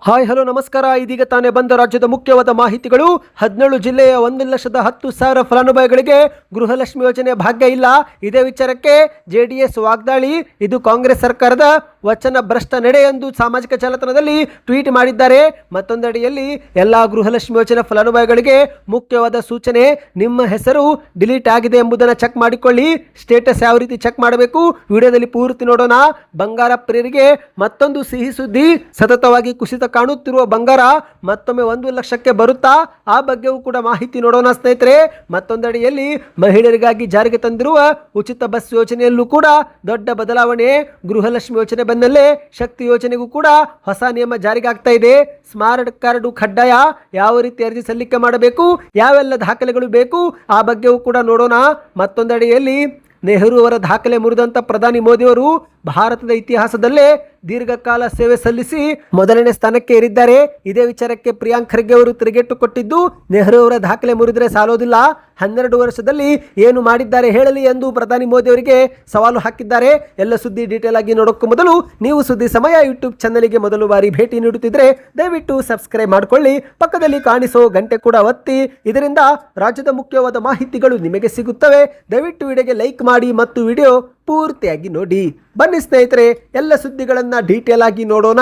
Hi hello ನಮಸ್ಕಾರ. ಇದೀಗ ತಾನೇ ಬಂದ ರಾಜ್ಯದ ಮುಖ್ಯವಾದ ಮಾಹಿತಿಗಳು. 17 ಜಿಲ್ಲೆಯ 1,10,000 ಫಲಾನುಭವಿಗಳಿಗೆ ಗೃಹಲಕ್ಷ್ಮಿ ಯೋಜನೆ ಭಾಗ್ಯ ಇಲ್ಲ. ಇದೇ ವಿಚಾರಕ್ಕೆ JDS ವಾಗ್ದಾಳಿ. ಇದು ಕಾಂಗ್ರೆಸ್ ಸರ್ಕಾರದ ವಚನ ಭ್ರಷ್ಟ ನಡೆ ಎಂದು ಸಾಮಾಜಿಕ ಜಾಲತಾಣದಲ್ಲಿ ಟ್ವೀಟ್ ಮಾಡಿದ್ದಾರೆ. ಮತ್ತೊಂದೆಡೆಯಲ್ಲಿ ಎಲ್ಲಾ ಗೃಹಲಕ್ಷ್ಮಿ ಯೋಜನೆ ಫಲಾನುಭವಿಗಳಿಗೆ ಮುಖ್ಯವಾದ ಸೂಚನೆ, ನಿಮ್ಮ ಹೆಸರು ಡಿಲೀಟ್ ಆಗಿದೆ ಎಂಬುದನ್ನು ಚೆಕ್ ಮಾಡಿಕೊಳ್ಳಿ. ಸ್ಟೇಟಸ್ ಯಾವ ರೀತಿ ಚೆಕ್ ಮಾಡಬೇಕು ವಿಡಿಯೋದಲ್ಲಿ ಪೂರ್ತಿ ನೋಡೋಣ. ಬಂಗಾರ ಪ್ರಿಯರಿಗೆ ಮತ್ತೊಂದು ಸಿಹಿ ಸುದ್ದಿ. ಸತತವಾಗಿ ಕುಸಿತ ಕಾಣುತ್ತಿರುವ ಬಂಗಾರ ಮತ್ತೊಮ್ಮೆ 1 ಲಕ್ಷಕ್ಕೆ ಬರುತ್ತಾ? ಆ ಬಗ್ಗೆಯೂ ಕೂಡ ಮಾಹಿತಿ ನೋಡೋಣ ಸ್ನೇಹಿತರೆ. ಮತ್ತೊಂದೆಡೆಯಲ್ಲಿ ಮಹಿಳೆಯರಿಗಾಗಿ ಜಾರಿಗೆ ತಂದಿರುವ ಉಚಿತ ಬಸ್ ಯೋಜನೆಯಲ್ಲೂ ಕೂಡ ದೊಡ್ಡ ಬದಲಾವಣೆ. ಗೃಹಲಕ್ಷ್ಮಿ ಯೋಜನೆ ಬೆನ್ನಲ್ಲೇ ಶಕ್ತಿ ಯೋಜನೆಗೂ ಕೂಡ ಹೊಸ ನಿಯಮ ಜಾರಿಗೆ ಆಗ್ತಾ ಇದೆ. ಸ್ಮಾರ್ಟ್ ಕಾರ್ಡ್ ಕಡ್ಡಾಯ. ಯಾವ ರೀತಿ ಅರ್ಜಿ ಸಲ್ಲಿಕೆ ಮಾಡಬೇಕು, ಯಾವೆಲ್ಲ ದಾಖಲೆಗಳು ಬೇಕು, ಆ ಬಗ್ಗೆಯೂ ಕೂಡ ನೋಡೋಣ. ಮತ್ತೊಂದೆಡೆಯಲ್ಲಿ ನೆಹರು ಅವರ ದಾಖಲೆ ಮುರಿದಂತ ಪ್ರಧಾನಿ ಮೋದಿಯವರು ಭಾರತದ ಇತಿಹಾಸದಲ್ಲೇ ದೀರ್ಘಕಾಲ ಸೇವೆ ಸಲ್ಲಿಸಿ ಮೊದಲನೇ ಸ್ಥಾನಕ್ಕೆ ಏರಿದ್ದಾರೆ. ಇದೇ ವಿಚಾರಕ್ಕೆ ಪ್ರಿಯಾಂಕ್ ಖರ್ಗೆ ಅವರು ತಿರುಗೇಟು ಕೊಟ್ಟಿದ್ದು, ನೆಹರು ಅವರ ದಾಖಲೆ ಮುರಿದರೆ ಸಾಲೋದಿಲ್ಲ, 12 ವರ್ಷದಲ್ಲಿ ಏನು ಮಾಡಿದ್ದಾರೆ ಹೇಳಲಿ ಎಂದು ಪ್ರಧಾನಿ ಮೋದಿ ಅವರಿಗೆ ಸವಾಲು ಹಾಕಿದ್ದಾರೆ. ಎಲ್ಲ ಸುದ್ದಿ ಡೀಟೇಲ್ ಆಗಿ ನೋಡೋಕ್ಕೂ ಮೊದಲು ನೀವು ಸುದ್ದಿ ಸಮಯ ಯೂಟ್ಯೂಬ್ ಚಾನಲ್ಗೆ ಮೊದಲು ಬಾರಿ ಭೇಟಿ ನೀಡುತ್ತಿದ್ರೆ ದಯವಿಟ್ಟು ಸಬ್ಸ್ಕ್ರೈಬ್ ಮಾಡಿಕೊಳ್ಳಿ. ಪಕ್ಕದಲ್ಲಿ ಕಾಣಿಸೋ ಗಂಟೆ ಕೂಡ ಒತ್ತಿ. ಇದರಿಂದ ರಾಜ್ಯದ ಮುಖ್ಯವಾದ ಮಾಹಿತಿಗಳು ನಿಮಗೆ ಸಿಗುತ್ತವೆ. ದಯವಿಟ್ಟು ವಿಡಿಯೋಗೆ ಲೈಕ್ ಮಾಡಿ ಮತ್ತು ವಿಡಿಯೋ ಪೂರ್ತಿಯಾಗಿ ನೋಡಿ. ಬನ್ನಿ ಸ್ನೇಹಿತರೆ, ಎಲ್ಲ ಸುದ್ದಿಗಳನ್ನ ಡೀಟೇಲ್ ಆಗಿ ನೋಡೋಣ.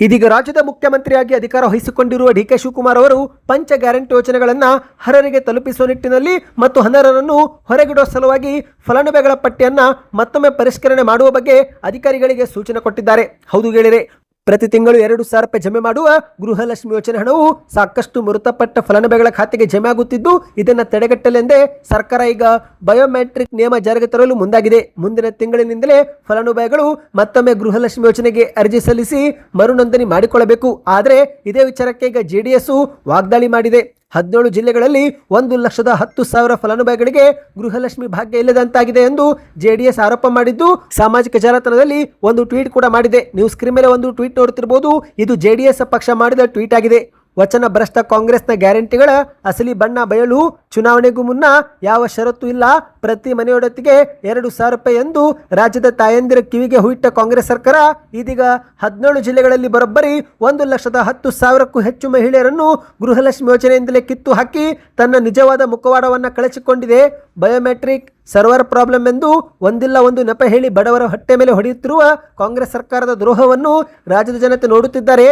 ಇದೀಗ ರಾಜ್ಯದ ಮುಖ್ಯಮಂತ್ರಿಯಾಗಿ ಅಧಿಕಾರ ವಹಿಸಿಕೊಂಡಿರುವ DK ಶಿವಕುಮಾರ್ ಅವರು ಪಂಚ ಗ್ಯಾರಂಟಿ ಯೋಜನೆಗಳನ್ನು ಅರ್ಹರಿಗೆ ತಲುಪಿಸುವ ನಿಟ್ಟಿನಲ್ಲಿ ಮತ್ತು ಅನರ್ಹರನ್ನು ಹೊರಗಿಡುವ ಸಲುವಾಗಿ ಫಲಾನುಭವಿಗಳ ಪಟ್ಟಿಯನ್ನು ಮತ್ತೊಮ್ಮೆ ಪರಿಷ್ಕರಣೆ ಮಾಡುವ ಬಗ್ಗೆ ಅಧಿಕಾರಿಗಳಿಗೆ ಸೂಚನೆ ಕೊಟ್ಟಿದ್ದಾರೆ. ಹೌದು ಗೆಳೆಯರೆ, ಪ್ರತಿ ತಿಂಗಳು 2,000 ರೂಪಾಯಿ ಜಮೆ ಮಾಡುವ ಗೃಹಲಕ್ಷ್ಮಿ ಯೋಜನೆ ಹಣವು ಸಾಕಷ್ಟು ಮೃತಪಟ್ಟ ಫಲಾನುಭವಿಗಳ ಖಾತೆಗೆ ಜಮೆ ಆಗುತ್ತಿದ್ದು, ಇದನ್ನು ತಡೆಗಟ್ಟಲೆಂದೇ ಸರ್ಕಾರ ಈಗ ಬಯೋಮೆಟ್ರಿಕ್ ನಿಯಮ ಜಾರಿಗೆ ತರಲು ಮುಂದಾಗಿದೆ. ಮುಂದಿನ ತಿಂಗಳಿನಿಂದಲೇ ಫಲಾನುಭವಿಗಳು ಮತ್ತೊಮ್ಮೆ ಗೃಹಲಕ್ಷ್ಮಿ ಯೋಜನೆಗೆ ಅರ್ಜಿ ಸಲ್ಲಿಸಿ ಮರುನೋಂದಣಿ ಮಾಡಿಕೊಳ್ಳಬೇಕು. ಆದರೆ ಇದೇ ವಿಚಾರಕ್ಕೆ ಈಗ JDS ವಾಗ್ದಾಳಿ ಮಾಡಿದೆ. 17 ಜಿಲ್ಲೆಗಳಲ್ಲಿ 1,10,000 ಫಲಾನುಭವಿಗಳಿಗೆ ಗೃಹಲಕ್ಷ್ಮಿ ಭಾಗ್ಯ ಇಲ್ಲದಂತಾಗಿದೆ ಎಂದು JDS ಆರೋಪ ಮಾಡಿದ್ದು, ಸಾಮಾಜಿಕ ಜಾಲತಾಣದಲ್ಲಿ ಒಂದು ಟ್ವೀಟ್ ಕೂಡ ಮಾಡಿದೆ. ನೀವು ಸ್ಕ್ರೀನ್ ಮೇಲೆ ಒಂದು ಟ್ವೀಟ್ ನೋಡುತ್ತಿರಬಹುದು. ಇದು JDS ಪಕ್ಷ ಮಾಡಿದ ಟ್ವೀಟ್ ಆಗಿದೆ. ವಚನ ಭ್ರಷ್ಟ ಕಾಂಗ್ರೆಸ್ನ ಗ್ಯಾರಂಟಿಗಳ ಅಸಲಿ ಬಣ್ಣ ಬಯಲು. ಚುನಾವಣೆಗೂ ಮುನ್ನ ಯಾವ ಷರತ್ತು ಇಲ್ಲ, ಪ್ರತಿ ಮನೆಯೊಡತಿಗೆ 2,000 ರೂಪಾಯಿ ಎಂದು ರಾಜ್ಯದ ತಾಯಂದಿರ ಕಿವಿಗೆ ಹುಯಿಟ್ಟ ಕಾಂಗ್ರೆಸ್ ಸರ್ಕಾರ ಇದೀಗ 17 ಜಿಲ್ಲೆಗಳಲ್ಲಿ ಬರೋಬ್ಬರಿ 1,10,000ಕ್ಕೂ ಹೆಚ್ಚು ಮಹಿಳೆಯರನ್ನು ಗೃಹಲಕ್ಷ್ಮಿ ಯೋಜನೆಯಿಂದಲೇ ಕಿತ್ತು ಹಾಕಿ ತನ್ನ ನಿಜವಾದ ಮುಖವಾಡವನ್ನು ಕಳಚಿಕೊಂಡಿದೆ. ಬಯೋಮೆಟ್ರಿಕ್ ಸರ್ವರ್ ಪ್ರಾಬ್ಲಮ್ ಎಂದು ಒಂದಿಲ್ಲ ಒಂದು ನೆಪ ಹೇಳಿ ಬಡವರ ಹೊಟ್ಟೆ ಮೇಲೆ ಹೊಡೆಯುತ್ತಿರುವ ಕಾಂಗ್ರೆಸ್ ಸರ್ಕಾರದ ದ್ರೋಹವನ್ನು ರಾಜ್ಯದ ಜನತೆ ನೋಡುತ್ತಿದ್ದಾರೆ.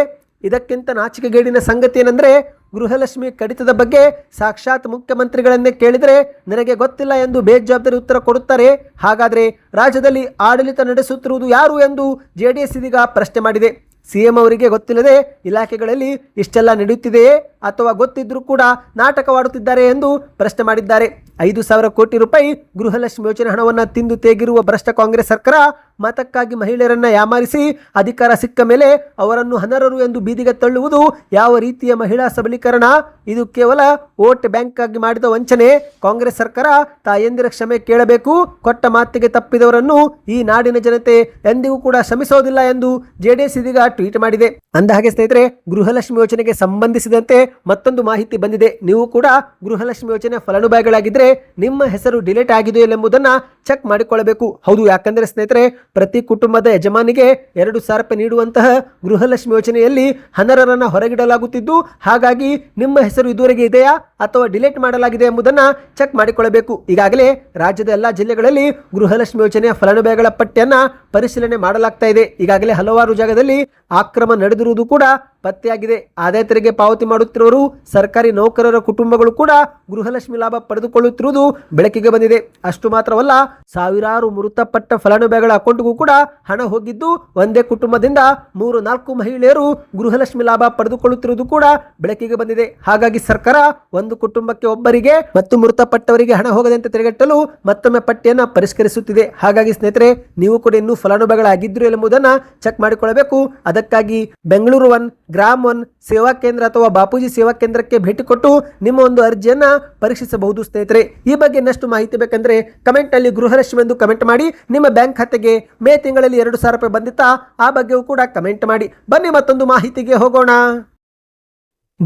ಇದಕ್ಕಿಂತ ನಾಚಿಕೆಗೇಡಿನ ಸಂಗತಿ ಏನಂದ್ರೆ, ಗೃಹಲಕ್ಷ್ಮಿ ಕಡಿತದ ಬಗ್ಗೆ ಸಾಕ್ಷಾತ್ ಮುಖ್ಯಮಂತ್ರಿಗಳನ್ನೇ ಕೇಳಿದರೆ ನನಗೆ ಗೊತ್ತಿಲ್ಲ ಎಂದು ಬೇಜವಾಬ್ದಾರಿ ಉತ್ತರ ಕೊಡುತ್ತಾರೆ. ಹಾಗಾದರೆ ರಾಜ್ಯದಲ್ಲಿ ಆಡಳಿತ ನಡೆಸುತ್ತಿರುವುದು ಯಾರು ಎಂದು JDS ಇದೀಗ ಪ್ರಶ್ನೆ ಮಾಡಿದೆ. CM ಅವರಿಗೆ ಗೊತ್ತಿಲ್ಲದೆ ಇಲಾಖೆಗಳಲ್ಲಿ ಇಷ್ಟೆಲ್ಲ ನಡೆಯುತ್ತಿದೆಯೇ ಅಥವಾ ಗೊತ್ತಿದ್ರೂ ಕೂಡ ನಾಟಕವಾಡುತ್ತಿದ್ದಾರೆ ಎಂದು ಪ್ರಶ್ನೆ ಮಾಡಿದ್ದಾರೆ. 5,000 ಕೋಟಿ ರೂಪಾಯಿ ಗೃಹಲಕ್ಷ್ಮಿ ಯೋಜನೆ ಹಣವನ್ನು ತಿಂದು ತೇಗಿರುವ ಭ್ರಷ್ಟ ಕಾಂಗ್ರೆಸ್ ಸರ್ಕಾರ ಮತಕ್ಕಾಗಿ ಮಹಿಳೆಯರನ್ನ ಯಾಮಾರಿಸಿ ಅಧಿಕಾರ ಸಿಕ್ಕ ಮೇಲೆ ಅವರನ್ನು ಅನರ್ಹರು ಎಂದು ಬೀದಿಗೆ ತಳ್ಳುವುದು ಯಾವ ರೀತಿಯ ಮಹಿಳಾ ಸಬಲೀಕರಣ? ಇದು ಕೇವಲ ವೋಟ್ ಬ್ಯಾಂಕ್ ಆಗಿ ಮಾಡಿದ ವಂಚನೆ. ಕಾಂಗ್ರೆಸ್ ಸರ್ಕಾರ ತಾಯಂದಿರ ಕ್ಷಮೆ ಕೇಳಬೇಕು. ಕೊಟ್ಟ ಮಾತಿಗೆ ತಪ್ಪಿದವರನ್ನು ಈ ನಾಡಿನ ಜನತೆ ಎಂದಿಗೂ ಕೂಡ ಕ್ಷಮಿಸೋದಿಲ್ಲ ಎಂದು JDS ಇದೀಗ ಟ್ವೀಟ್ ಮಾಡಿದೆ. ಅಂದಹಾಗೆ ಸ್ನೇಹಿತರೆ, ಗೃಹಲಕ್ಷ್ಮಿ ಯೋಜನೆಗೆ ಸಂಬಂಧಿಸಿದಂತೆ ಮತ್ತೊಂದು ಮಾಹಿತಿ ಬಂದಿದೆ. ನೀವು ಕೂಡ ಗೃಹಲಕ್ಷ್ಮಿ ಯೋಜನೆ ಫಲಾನುಭವಿಗಳಾಗಿದ್ದರೆ ನಿಮ್ಮ ಹೆಸರು ಡಿಲೀಟ್ ಆಗಿದೆಯೋ ಎಂಬುದನ್ನು ಚೆಕ್ ಮಾಡಿಕೊಳ್ಳಬೇಕು. ಹೌದು, ಯಾಕಂದರೆ ಸ್ನೇಹಿತರೆ, ಪ್ರತಿ ಕುಟುಂಬದ ಯಜಮಾನಿಗೆ 2,000 ರೂಪಾಯಿ ನೀಡುವಂತಹ ಗೃಹಲಕ್ಷ್ಮಿ ಯೋಜನೆಯಲ್ಲಿ ಅನರ್ಹರನ್ನು ಹೊರಗಿಡಲಾಗುತ್ತಿದ್ದು, ಹಾಗಾಗಿ ನಿಮ್ಮ ಹೆಸರು ಇದುವರೆಗೆ ಇದೆಯಾ ಅಥವಾ ಡಿಲೀಟ್ ಮಾಡಲಾಗಿದೆ ಎಂಬುದನ್ನು ಚೆಕ್ ಮಾಡಿಕೊಳ್ಳಬೇಕು. ಈಗಾಗಲೇ ರಾಜ್ಯದ ಎಲ್ಲ ಜಿಲ್ಲೆಗಳಲ್ಲಿ ಗೃಹಲಕ್ಷ್ಮಿ ಯೋಜನೆಯ ಫಲಾನುಭವಿಗಳ ಪಟ್ಟಿಯನ್ನು ಪರಿಶೀಲನೆ ಮಾಡಲಾಗ್ತಾ ಇದೆ. ಈಗಾಗಲೇ ಹಲವಾರು ಜಾಗದಲ್ಲಿ ಆಕ್ರಮ ನಡೆದಿರುವುದು ಕೂಡ ಪತ್ತೆಯಾಗಿದೆ. ಆದಾಯ ತೆರಿಗೆ ಪಾವತಿ ಮಾಡುತ್ತಿರುವರು ಸರ್ಕಾರಿ ನೌಕರರ ಕುಟುಂಬಗಳು ಕೂಡ ಗೃಹಲಕ್ಷ್ಮಿ ಲಾಭ ಪಡೆದುಕೊಳ್ಳುತ್ತಿರುವುದು ಬೆಳಕಿಗೆ ಬಂದಿದೆ. ಅಷ್ಟು ಮಾತ್ರವಲ್ಲ, ಸಾವಿರಾರು ಮೃತಪಟ್ಟ ಫಲಾನುಭವಿಗಳ ಅಕೌಂಟ್ಗೂ ಕೂಡ ಹಣ ಹೋಗಿದ್ದು, ಒಂದೇ ಕುಟುಂಬದಿಂದ 3-4 ಮಹಿಳೆಯರು ಗೃಹಲಕ್ಷ್ಮಿ ಲಾಭ ಪಡೆದುಕೊಳ್ಳುತ್ತಿರುವುದು ಕೂಡ ಬೆಳಕಿಗೆ ಬಂದಿದೆ. ಹಾಗಾಗಿ ಸರ್ಕಾರ ಒಂದು ಕುಟುಂಬಕ್ಕೆ ಒಬ್ಬರಿಗೆ ಮತ್ತು ಮೃತಪಟ್ಟವರಿಗೆ ಹಣ ಹೋಗದಂತೆ ತಡೆಗಟ್ಟಲು ಮತ್ತೊಮ್ಮೆ ಪಟ್ಟಿಯನ್ನು ಪರಿಷ್ಕರಿಸುತ್ತಿದೆ. ಹಾಗಾಗಿ ಸ್ನೇಹಿತರೆ, ನೀವು ಕೂಡ ಇನ್ನೂ ಫಲಾನುಭವಿಗಳಾಗಿದ್ರು ಎಂಬುದನ್ನು ಚೆಕ್ ಮಾಡಿಕೊಳ್ಳಬೇಕು. ಅದಕ್ಕಾಗಿ ಬೆಂಗಳೂರು 1, ಗ್ರಾಮ್ 1 ಸೇವಾ ಕೇಂದ್ರ ಅಥವಾ ಬಾಪೂಜಿ ಸೇವಾ ಕೇಂದ್ರಕ್ಕೆ ಭೇಟಿ ಕೊಟ್ಟು ನಿಮ್ಮ ಒಂದು ಅರ್ಜಿಯನ್ನ ಪರೀಕ್ಷಿಸಬಹುದು. ಸ್ನೇಹಿತರೆ, ಈ ಬಗ್ಗೆ ಇನ್ನಷ್ಟು ಮಾಹಿತಿ ಬೇಕಂದ್ರೆ ಕಮೆಂಟ್ ಅಲ್ಲಿ ಗೃಹಲಕ್ಷ್ಮಿ ಎಂದು ಕಮೆಂಟ್ ಮಾಡಿ. ನಿಮ್ಮ ಬ್ಯಾಂಕ್ ಖಾತೆಗೆ ಮೇ ತಿಂಗಳಲ್ಲಿ 2,000 ರೂಪಾಯಿ ಬಂದಿತ್ತಾ ಆ ಬಗ್ಗೆಯೂ ಕೂಡ ಕಮೆಂಟ್ ಮಾಡಿ. ಬನ್ನಿ ಮತ್ತೊಂದು ಮಾಹಿತಿಗೆ ಹೋಗೋಣ.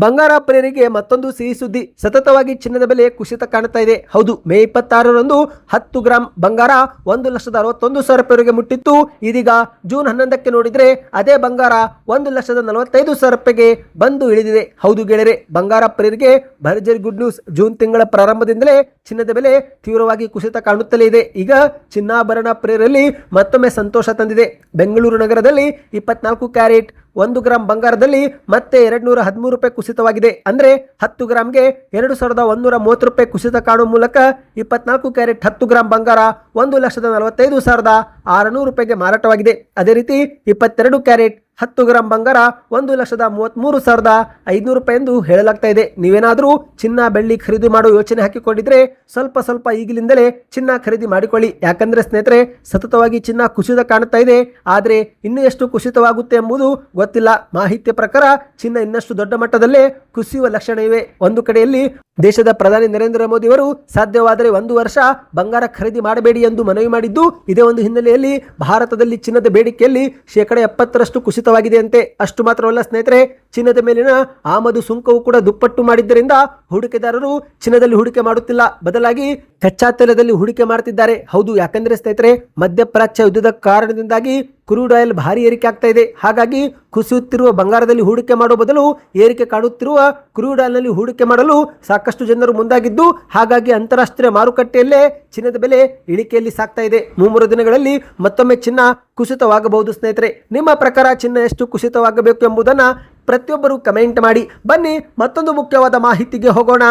ಬಂಗಾರ ಪ್ರಿಯರಿಗೆ ಮತ್ತೊಂದು ಸಿಹಿ ಸುದ್ದಿ. ಸತತವಾಗಿ ಚಿನ್ನದ ಬೆಲೆ ಕುಸಿತ ಕಾಣುತ್ತಾ ಇದೆ. ಹೌದು, ಮೇ 26ರಂದು 10 ಗ್ರಾಂ ಬಂಗಾರ 1,61,000 ರೂಪಾಯಿಗೆ ಮುಟ್ಟಿತ್ತು. ಇದೀಗ ಜೂನ್ 11ಕ್ಕೆ ನೋಡಿದ್ರೆ ಅದೇ ಬಂಗಾರ 1,45,000 ರೂಪಾಯಿಗೆ ಬಂದು ಇಳಿದಿದೆ. ಹೌದು ಗೆಳೆಯರೆ, ಬಂಗಾರ ಪ್ರಿಯರಿಗೆ ಭರ್ಜರಿ ಗುಡ್ ನ್ಯೂಸ್. ಜೂನ್ ತಿಂಗಳ ಪ್ರಾರಂಭದಿಂದಲೇ ಚಿನ್ನದ ಬೆಲೆ ತೀವ್ರವಾಗಿ ಕುಸಿತ ಕಾಣುತ್ತಲೇ ಇದೆ. ಈಗ ಚಿನ್ನಾಭರಣ ಪ್ರಿಯರಲ್ಲಿ ಮತ್ತೊಮ್ಮೆ ಸಂತೋಷ ತಂದಿದೆ. ಬೆಂಗಳೂರು ನಗರದಲ್ಲಿ 24 ಕ್ಯಾರೆಟ್ 1 ಗ್ರಾಂ ಬಂಗಾರದಲ್ಲಿ ಮತ್ತೆ 213 ರೂಪಾಯಿ ಕುಸಿತವಾಗಿದೆ. ಅಂದ್ರೆ 10 ಗ್ರಾಂಗೆ 2,130 ರೂಪಾಯಿ ಕುಸಿತ ಕಾಣುವ ಮೂಲಕ 24 ಕ್ಯಾರೆಟ್ 10 ಗ್ರಾಂ ಬಂಗಾರ 1,45,600 ರೂಪಾಯಿಗೆ ಮಾರಾಟವಾಗಿದೆ. ಅದೇ ರೀತಿ 22 ಕ್ಯಾರೆಟ್ 10 ಗ್ರಾಂ ಬಂಗಾರ 1,33,500 ರೂಪಾಯಿ ಎಂದು ಹೇಳಲಾಗ್ತಾ ಇದೆ. ನೀವೇನಾದರೂ ಚಿನ್ನ ಬೆಳ್ಳಿ ಖರೀದಿ ಮಾಡೋ ಯೋಚನೆ ಹಾಕಿಕೊಂಡಿದ್ರೆ ಸ್ವಲ್ಪ ಈಗಲಿಂದಲೇ ಚಿನ್ನ ಖರೀದಿ ಮಾಡಿಕೊಳ್ಳಿ. ಯಾಕಂದ್ರೆ ಸ್ನೇಹಿತರೆ, ಸತತವಾಗಿ ಚಿನ್ನ ಕುಸಿತ ಕಾಣುತ್ತಾ ಇದೆ. ಆದರೆ ಇನ್ನು ಎಷ್ಟು ಕುಸಿತವಾಗುತ್ತೆ ಎಂಬುದು ಗೊತ್ತಿಲ್ಲ. ಮಾಹಿತಿಯ ಪ್ರಕಾರ ಚಿನ್ನ ಇನ್ನಷ್ಟು ದೊಡ್ಡ ಮಟ್ಟದಲ್ಲೇ ಕುಸಿಯುವ ಲಕ್ಷಣ ಇವೆ. ಒಂದು ಕಡೆಯಲ್ಲಿ ದೇಶದ ಪ್ರಧಾನಿ ನರೇಂದ್ರ ಮೋದಿ ಅವರು ಸಾಧ್ಯವಾದರೆ 1 ವರ್ಷ ಬಂಗಾರ ಖರೀದಿ ಮಾಡಬೇಡಿ ಎಂದು ಮನವಿ ಮಾಡಿದ್ದು, ಇದೇ ಒಂದು ಹಿನ್ನೆಲೆಯಲ್ಲಿ ಭಾರತದಲ್ಲಿ ಚಿನ್ನದ ಬೇಡಿಕೆಯಲ್ಲಿ 70% ಕುಸಿತವಾಗಿದೆಯಂತೆ. ಅಷ್ಟು ಮಾತ್ರವಲ್ಲ ಸ್ನೇಹಿತರೆ, ಚಿನ್ನದ ಮೇಲಿನ ಆಮದು ಸುಂಕವು ಕೂಡ ದುಪ್ಪಟ್ಟು ಮಾಡಿದ್ದರಿಂದ ಹೂಡಿಕೆದಾರರು ಚಿನ್ನದಲ್ಲಿ ಹೂಡಿಕೆ ಮಾಡುತ್ತಿಲ್ಲ, ಬದಲಾಗಿ ಕಚ್ಚಾ ತೈಲದಲ್ಲಿ ಹೂಡಿಕೆ ಮಾಡುತ್ತಿದ್ದಾರೆ. ಹೌದು, ಯಾಕಂದ್ರೆ ಸ್ನೇಹಿತರೆ, ಮಧ್ಯಪ್ರಾಚ್ಯ ಯುದ್ಧದ ಕಾರಣದಿಂದಾಗಿ ಕ್ರೂಡ್ ಆಯಿಲ್ ಭಾರಿ ಏರಿಕೆ ಆಗ್ತಾ ಇದೆ. ಹಾಗಾಗಿ ಕುಸಿಯುತ್ತಿರುವ ಬಂಗಾರದಲ್ಲಿ ಹೂಡಿಕೆ ಮಾಡುವ ಬದಲು ಏರಿಕೆ ಕಾಣುತ್ತಿರುವ ಕ್ರೂಡ್ ಆಯಿಲ್ ನಲ್ಲಿ ಹೂಡಿಕೆ ಮಾಡಲು ಸಾಕಷ್ಟು ಜನರು ಮುಂದಾಗಿದ್ದು, ಹಾಗಾಗಿ ಅಂತಾರಾಷ್ಟ್ರೀಯ ಮಾರುಕಟ್ಟೆಯಲ್ಲೇ ಚಿನ್ನದ ಬೆಲೆ ಇಳಿಕೆಯಲ್ಲಿ ಸಾಗ್ತಾ ಇದೆ. 3 ದಿನಗಳಲ್ಲಿ ಮತ್ತೊಮ್ಮೆ ಚಿನ್ನ ಕುಸಿತವಾಗಬಹುದು. ಸ್ನೇಹಿತರೆ, ನಿಮ್ಮ ಪ್ರಕಾರ ಚಿನ್ನ ಎಷ್ಟು ಕುಸಿತವಾಗಬೇಕು ಎಂಬುದನ್ನು ಪ್ರತಿಯೊಬ್ಬರು ಕಮೆಂಟ್ ಮಾಡಿ. ಬನ್ನಿ ಮತ್ತೊಂದು ಮುಖ್ಯವಾದ ಮಾಹಿತಿಗೆ ಹೋಗೋಣ.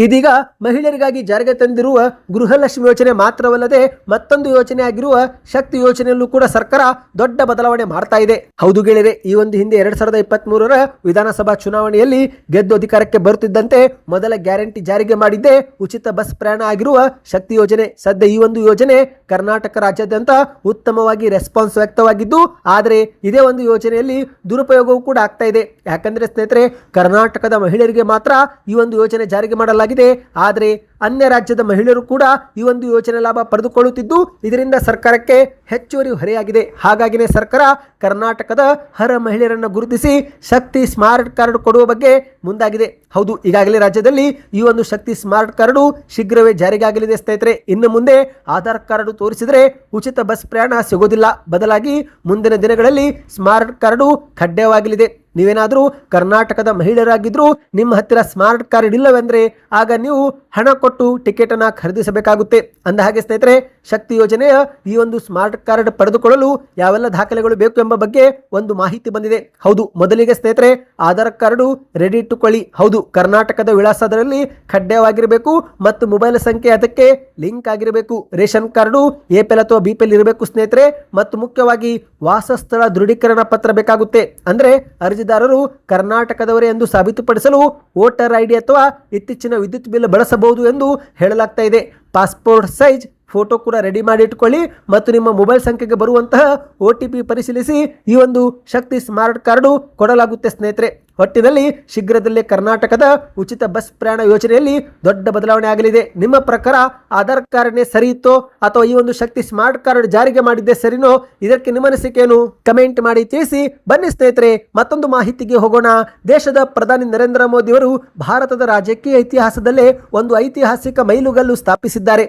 ಇದೀಗ ಮಹಿಳೆಯರಿಗಾಗಿ ಜಾರಿಗೆ ತಂದಿರುವ ಗೃಹಲಕ್ಷ್ಮಿ ಯೋಜನೆ ಮಾತ್ರವಲ್ಲದೆ ಮತ್ತೊಂದು ಯೋಜನೆ ಆಗಿರುವ ಶಕ್ತಿ ಯೋಜನೆಯಲ್ಲೂ ಕೂಡ ಸರ್ಕಾರ ದೊಡ್ಡ ಬದಲಾವಣೆ ಮಾಡ್ತಾ ಇದೆ. ಹೌದು ಗೆಳೆಯರೆ, ಈ ಒಂದು ಹಿಂದೆ 2023ರ ವಿಧಾನಸಭಾ ಚುನಾವಣೆಯಲ್ಲಿ ಗೆದ್ದು ಅಧಿಕಾರಕ್ಕೆ ಬರುತ್ತಿದ್ದಂತೆ ಮೊದಲ ಗ್ಯಾರಂಟಿ ಜಾರಿಗೆ ಮಾಡಿದ್ದೇ ಉಚಿತ ಬಸ್ ಪ್ರಯಾಣ ಆಗಿರುವ ಶಕ್ತಿ ಯೋಜನೆ. ಸದ್ಯ ಈ ಒಂದು ಯೋಜನೆ ಕರ್ನಾಟಕ ರಾಜ್ಯಾದ್ಯಂತ ಉತ್ತಮವಾಗಿ ರೆಸ್ಪಾನ್ಸ್ ವ್ಯಕ್ತವಾಗಿದ್ದು, ಆದರೆ ಇದೇ ಒಂದು ಯೋಜನೆಯಲ್ಲಿ ದುರುಪಯೋಗವೂ ಕೂಡ ಆಗ್ತಾ ಇದೆ. ಯಾಕಂದ್ರೆ ಸ್ನೇಹಿತರೆ, ಕರ್ನಾಟಕದ ಮಹಿಳೆಯರಿಗೆ ಮಾತ್ರ ಈ ಒಂದು ಯೋಜನೆ ಜಾರಿಗೆ ಮಾಡಲಾಗಿದೆ. ಆದರೆ ಅನ್ಯ ರಾಜ್ಯದ ಮಹಿಳೆಯರು ಕೂಡ ಈ ಒಂದು ಯೋಜನೆ ಲಾಭ ಪಡೆದುಕೊಳ್ಳುತ್ತಿದ್ದು, ಇದರಿಂದ ಸರ್ಕಾರಕ್ಕೆ ಹೆಚ್ಚುವರಿ ಹೊರೆಯಾಗಿದೆ. ಹಾಗಾಗಿನೇ ಸರ್ಕಾರ ಕರ್ನಾಟಕದ ಅರ್ಹ ಮಹಿಳೆಯರನ್ನು ಗುರುತಿಸಿ ಶಕ್ತಿ ಸ್ಮಾರ್ಟ್ ಕಾರ್ಡ್ ಕೊಡುವ ಬಗ್ಗೆ ಮುಂದಾಗಿದೆ. ಹೌದು, ಈಗಾಗಲೇ ರಾಜ್ಯದಲ್ಲಿ ಈ ಒಂದು ಶಕ್ತಿ ಸ್ಮಾರ್ಟ್ ಕಾರ್ಡು ಶೀಘ್ರವೇ ಜಾರಿಗಾಗಲಿದೆ. ಸ್ನೇಹಿತರೆ, ಇನ್ನು ಮುಂದೆ ಆಧಾರ್ ಕಾರ್ಡ್ ತೋರಿಸಿದರೆ ಉಚಿತ ಬಸ್ ಪ್ರಯಾಣ ಸಿಗೋದಿಲ್ಲ, ಬದಲಾಗಿ ಮುಂದಿನ ದಿನಗಳಲ್ಲಿ ಸ್ಮಾರ್ಟ್ ಕಾರ್ಡು ಕಡ್ಡಾಯವಾಗಲಿದೆ. ನೀವೇನಾದರೂ ಕರ್ನಾಟಕದ ಮಹಿಳೆಯರಾಗಿದ್ರು ನಿಮ್ಮ ಹತ್ತಿರ ಸ್ಮಾರ್ಟ್ ಕಾರ್ಡ್ ಇಲ್ಲವೆಂದ್ರೆ ಆಗ ನೀವು ಹಣ ಕೊಟ್ಟು ಟಿಕೆಟ್ ಅನ್ನು ಖರೀದಿಸಬೇಕಾಗುತ್ತೆ. ಅಂದ ಹಾಗೆ ಸ್ನೇಹಿತರೆ, ಶಕ್ತಿ ಯೋಜನೆಯ ಈ ಒಂದು ಸ್ಮಾರ್ಟ್ ಕಾರ್ಡ್ ಪಡೆದುಕೊಳ್ಳಲು ಯಾವೆಲ್ಲ ದಾಖಲೆಗಳು ಬೇಕು ಎಂಬ ಬಗ್ಗೆ ಒಂದು ಮಾಹಿತಿ ಬಂದಿದೆ. ಹೌದು, ಮೊದಲಿಗೆ ಸ್ನೇಹಿತರೆ, ಆಧಾರ್ ಕಾರ್ಡು ರೆಡಿ ಇಟ್ಟುಕೊಳ್ಳಿ. ಹೌದು, ಕರ್ನಾಟಕದ ವಿಳಾಸ ಅದರಲ್ಲಿ ಕಡ್ಡಾಯವಾಗಿರಬೇಕು ಮತ್ತು ಮೊಬೈಲ್ ಸಂಖ್ಯೆ ಅದಕ್ಕೆ ಲಿಂಕ್ ಆಗಿರಬೇಕು. ರೇಷನ್ ಕಾರ್ಡು ಎಪಿಎಲ್ ಅಥವಾ ಬಿಪಿಎಲ್ ಇರಬೇಕು ಸ್ನೇಹಿತರೆ. ಮತ್ತು ಮುಖ್ಯವಾಗಿ ವಾಸಸ್ಥಳ ದೃಢೀಕರಣ ಪತ್ರ ಬೇಕಾಗುತ್ತೆ. ಅಂದ್ರೆ ಅರ್ಜಿದಾರರು ಕರ್ನಾಟಕದವರೇ ಎಂದು ಸಾಬೀತುಪಡಿಸಲು ವೋಟರ್ ಐಡಿ ಅಥವಾ ಇತ್ತೀಚಿನ ವಿದ್ಯುತ್ ಬಿಲ್ ಬಳಸಬಹುದು ಎಂದು ಹೇಳಲಾಗ್ತಾ ಇದೆ. ಪಾಸ್ಪೋರ್ಟ್ ಸೈಜ್ ಫೋಟೋ ಕೂಡ ರೆಡಿ ಮಾಡಿ ಇಟ್ಕೊಳ್ಳಿ ಮತ್ತು ನಿಮ್ಮ ಮೊಬೈಲ್ ಸಂಖ್ಯೆಗೆ ಬರುವಂತಹ OTP ಪರಿಶೀಲಿಸಿ ಈ ಒಂದು ಶಕ್ತಿ ಸ್ಮಾರ್ಟ್ ಕಾರ್ಡು ಕೊಡಲಾಗುತ್ತೆ ಸ್ನೇಹಿತರೆ. ಒಟ್ಟಿನಲ್ಲಿ ಶೀಘ್ರದಲ್ಲೇ ಕರ್ನಾಟಕದ ಉಚಿತ ಬಸ್ ಪ್ರಯಾಣ ಯೋಜನೆಯಲ್ಲಿ ದೊಡ್ಡ ಬದಲಾವಣೆ ಆಗಲಿದೆ. ನಿಮ್ಮ ಪ್ರಕಾರ ಆಧಾರ್ ಕಾರ್ಡ್ನೇ ಸರಿ ಇತ್ತೋ ಅಥವಾ ಈ ಒಂದು ಶಕ್ತಿ ಸ್ಮಾರ್ಟ್ ಕಾರ್ಡ್ ಜಾರಿಗೆ ಮಾಡಿದ್ದೆ ಸರಿನೋ? ಇದಕ್ಕೆ ನಿಮ್ಮ ಅನಿಸಿಕೆಯನ್ನು ಕಮೆಂಟ್ ಮಾಡಿ ತಿಳಿಸಿ. ಬನ್ನಿ ಸ್ನೇಹಿತರೆ, ಮತ್ತೊಂದು ಮಾಹಿತಿಗೆ ಹೋಗೋಣ. ದೇಶದ ಪ್ರಧಾನಿ ನರೇಂದ್ರ ಮೋದಿ ಅವರು ಭಾರತದ ರಾಜಕೀಯ ಇತಿಹಾಸದಲ್ಲೇ ಒಂದು ಐತಿಹಾಸಿಕ ಮೈಲುಗಲ್ಲು ಸ್ಥಾಪಿಸಿದ್ದಾರೆ.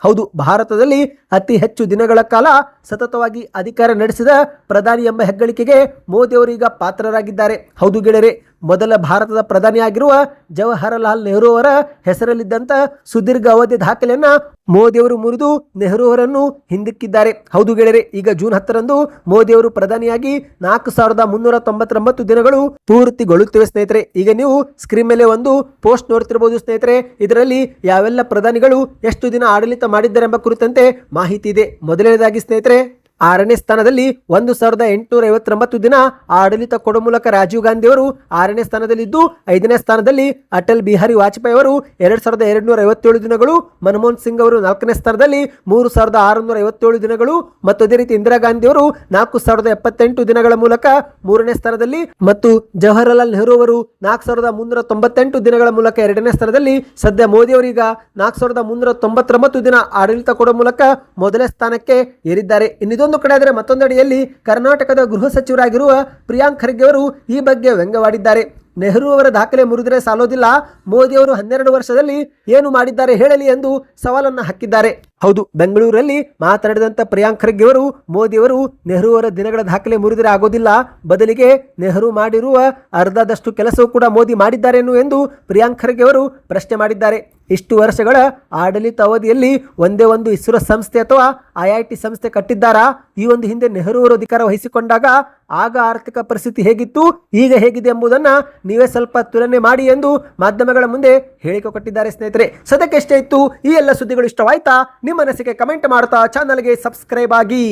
ಹೌದು, ಭಾರತದಲ್ಲಿ ಅತಿ ಹೆಚ್ಚು ದಿನಗಳ ಕಾಲ ಸತತವಾಗಿ ಅಧಿಕಾರ ನಡೆಸಿದ ಪ್ರಧಾನಿ ಎಂಬ ಹೆಗ್ಗಳಿಕೆಗೆ ಮೋದಿ ಅವರು ಈಗ ಪಾತ್ರರಾಗಿದ್ದಾರೆ. ಹೌದು ಗೆಳೆಯರೆ, ಮೊದಲ ಭಾರತದ ಪ್ರಧಾನಿಯಾಗಿರುವ ಜವಾಹರಲಾಲ್ ನೆಹರು ಅವರ ಹೆಸರಲ್ಲಿದ್ದಂತ ಸುದೀರ್ಘ ಅವಧಿ ದಾಖಲೆಯನ್ನ ಮೋದಿ ಅವರು ಮುರಿದು ನೆಹರು ಅವರನ್ನು ಹಿಂದಿಕ್ಕಿದ್ದಾರೆ. ಹೌದು ಗೆಳೆಯರೆ, ಈಗ ಜೂನ್ 10ರಂದು ಮೋದಿ ಅವರು ಪ್ರಧಾನಿಯಾಗಿ 4,399 ದಿನಗಳು ಪೂರ್ತಿಗೊಳ್ಳುತ್ತಿವೆ ಸ್ನೇಹಿತರೆ. ಈಗ ನೀವು ಸ್ಕ್ರೀನ್ ಮೇಲೆ ಒಂದು ಪೋಸ್ಟ್ ನೋಡ್ತಿರಬಹುದು ಸ್ನೇಹಿತರೆ. ಇದರಲ್ಲಿ ಯಾವೆಲ್ಲ ಪ್ರಧಾನಿಗಳು ಎಷ್ಟು ದಿನ ಆಡಳಿತ ಮಾಡಿದ್ದಾರೆ ಎಂಬ ಕುರಿತಂತೆ ಮಾಹಿತಿ ಇದೆ. ಮೊದಲನೇದಾಗಿ ಸ್ನೇಹಿತರೆ, 6ನೇ ಸ್ಥಾನದಲ್ಲಿ 1,859 ದಿನ ಆಡಳಿತ ಕೊಡುವ ಮೂಲಕ ರಾಜೀವ್ ಗಾಂಧಿ ಅವರು 6ನೇ ಸ್ಥಾನದಲ್ಲಿದ್ದು, 5ನೇ ಸ್ಥಾನದಲ್ಲಿ ಅಟಲ್ ಬಿಹಾರಿ ವಾಜಪೇಯಿ ಅವರು 2,257 ದಿನಗಳು, ಮನಮೋಹನ್ ಸಿಂಗ್ ಅವರು 4ನೇ ಸ್ಥಾನದಲ್ಲಿ 3,657 ದಿನಗಳು ಮತ್ತು ಅದೇ ರೀತಿ ಇಂದಿರಾ ಗಾಂಧಿ ಅವರು 4,078 ದಿನಗಳ ಮೂಲಕ 3ನೇ ಸ್ಥಾನದಲ್ಲಿ ಮತ್ತು ಜವಾಹರಲಾಲ್ ನೆಹರು ಅವರು 4,398 ದಿನಗಳ ಮೂಲಕ 2ನೇ ಸ್ಥಾನದಲ್ಲಿ. ಸದ್ಯ ಮೋದಿ ಅವರೀಗ 4,399 ದಿನ ಆಡಳಿತ ಕೊಡುವ ಮೂಲಕ ಮೊದಲನೇ ಸ್ಥಾನಕ್ಕೆ ಏರಿದ್ದಾರೆ. ಇನ್ನಿದೊಂದು ಕಡೆ ಆದರೆ ಮತ್ತೊಂದೆಡೆಯಲ್ಲಿ ಕರ್ನಾಟಕದ ಗೃಹ ಸಚಿವರಾಗಿರುವ ಪ್ರಿಯಾಂಕ್ ಖರ್ಗೆ ಅವರು ಈ ಬಗ್ಗೆ ವ್ಯಂಗ್ಯವಾಡಿದ್ದಾರೆ. ನೆಹರು ಅವರ ದಾಖಲೆ ಮುರಿದರೆ ಸಾಲೋದಿಲ್ಲ, ಮೋದಿಯವರು 12 ವರ್ಷದಲ್ಲಿ ಏನು ಮಾಡಿದ್ದಾರೆ ಹೇಳಲಿ ಎಂದು ಸವಾಲನ್ನು ಹಾಕಿದ್ದಾರೆ. ಹೌದು, ಬೆಂಗಳೂರಲ್ಲಿ ಮಾತನಾಡಿದಂಥ ಪ್ರಿಯಾಂಕ್ ಖರ್ಗೆ ಅವರು ಮೋದಿಯವರು ನೆಹರು ಅವರ ದಿನಗಳ ದಾಖಲೆ ಮುರಿದರೆ ಆಗೋದಿಲ್ಲ, ಬದಲಿಗೆ ನೆಹರು ಮಾಡಿರುವ ಅರ್ಧದಷ್ಟು ಕೆಲಸವೂ ಕೂಡ ಮೋದಿ ಮಾಡಿದ್ದಾರೇನು ಎಂದು ಪ್ರಿಯಾಂಕ್ ಖರ್ಗೆ ಅವರು ಪ್ರಶ್ನೆ ಮಾಡಿದ್ದಾರೆ. ಇಷ್ಟು ವರ್ಷಗಳ ಆಡಳಿತ ಅವಧಿಯಲ್ಲಿ ಒಂದೇ ಒಂದು ಇಸ್ರೋ ಸಂಸ್ಥೆ ಅಥವಾ IIT ಸಂಸ್ಥೆ ಕಟ್ಟಿದ್ದಾರಾ? ಈ ಒಂದು ಹಿಂದೆ ನೆಹರು ಅವರು ಅಧಿಕಾರ ವಹಿಸಿಕೊಂಡಾಗ ಆಗ ಆರ್ಥಿಕ ಪರಿಸ್ಥಿತಿ ಹೇಗಿತ್ತು, ಈಗ ಹೇಗಿದೆ ಎಂಬುದನ್ನು ನೀವೇ ಸ್ವಲ್ಪ ತುಲನೆ ಮಾಡಿ ಎಂದು ಮಾಧ್ಯಮಗಳ ಮುಂದೆ ಹೇಳಿಕೆ ಕೊಟ್ಟಿದ್ದಾರೆ. ಸ್ನೇಹಿತರೆ, ಸದ್ಯಕ್ಕೆ ಎಷ್ಟೇ ಇತ್ತು ಈ ಎಲ್ಲ ಸುದ್ದಿಗಳು ಇಷ್ಟವಾಯ್ತಾ? ನಿಮ್ಮ ಅನಿಸಿಕೆ ಕಮೆಂಟ್ ಮಾಡ್ತಾ ಚಾನಲ್ಗೆ ಸಬ್ಸ್ಕ್ರೈಬ್ ಆಗಿ.